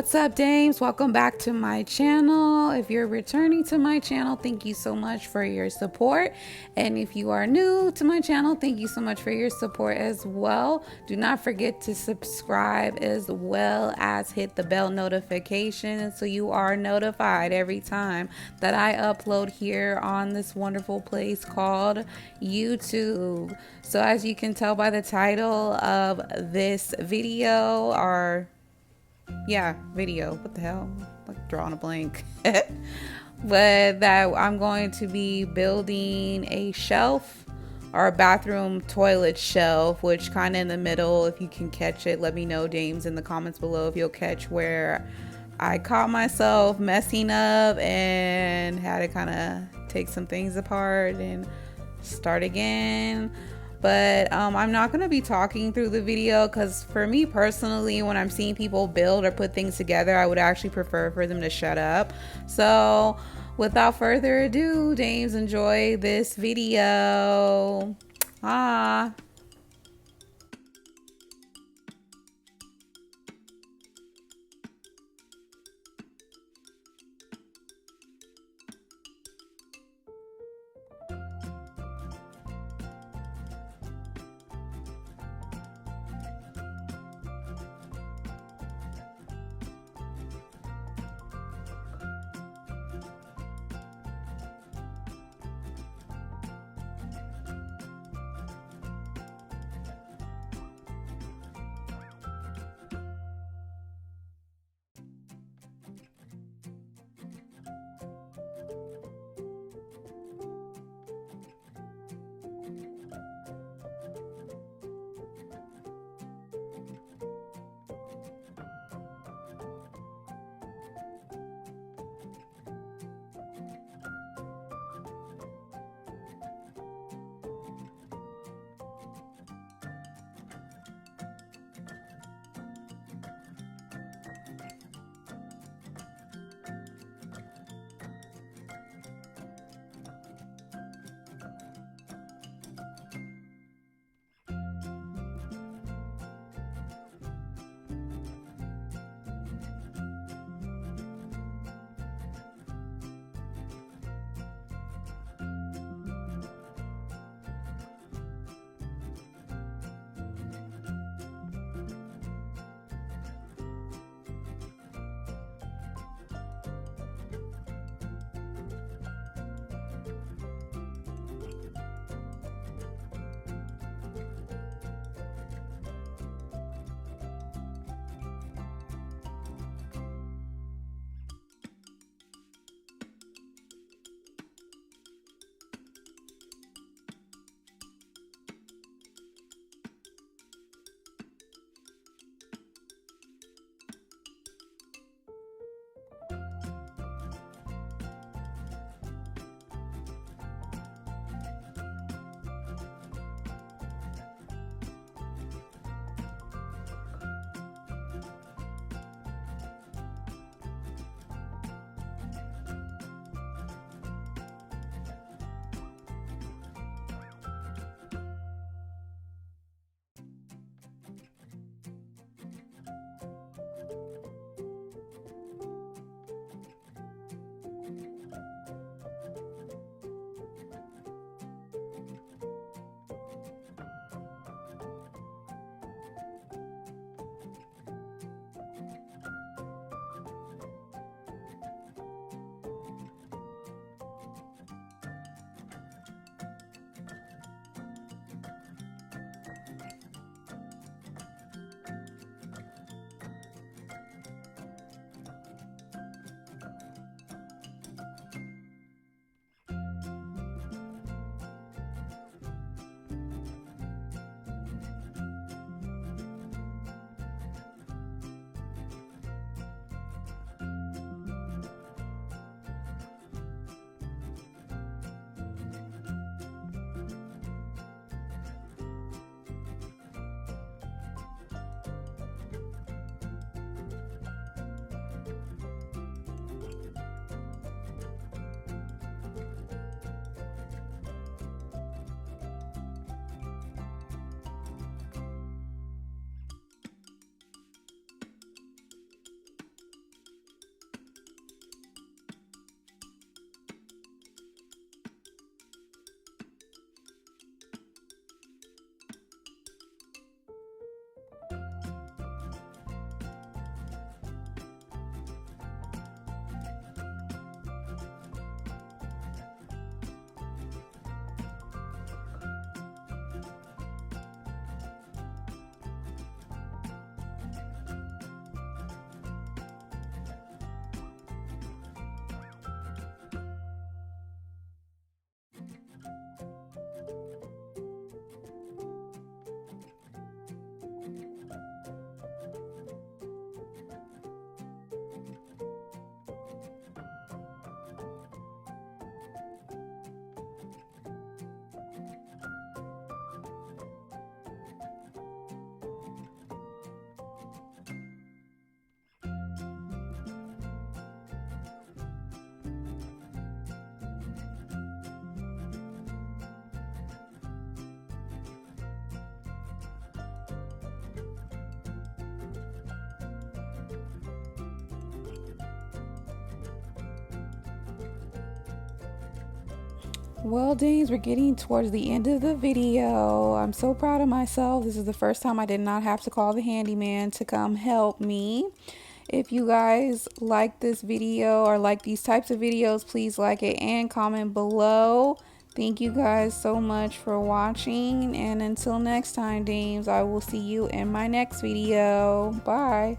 What's up, Dames? Welcome back to my channel. If you're returning to my channel, thank you so much for your support. And if you are new to my channel, thank you so much for your support as well. Do not forget to subscribe as well as hit the bell notification so you are notified every time that I upload here on this wonderful place called YouTube. So as you can tell by the title of this video, video. What the hell? Like drawing a blank. But that I'm going to be building a shelf or a bathroom toilet shelf, which kind of in the middle, if you can catch it, let me know, Dames, in the comments below if you'll catch where I caught myself messing up and had to kind of take some things apart and start again. But I'm not going to be talking through the video because for me personally, when I'm seeing people build or put things together, I would actually prefer for them to shut up. So without further ado, Dames, enjoy this video. Well, Dames, we're getting towards the end of the video. I'm so proud of myself. This is the first time I did not have to call the handyman to come help me. If you guys like this video or like these types of videos, please like it and comment below. Thank you guys so much for watching. And until next time, Dames, I will see you in my next video. Bye.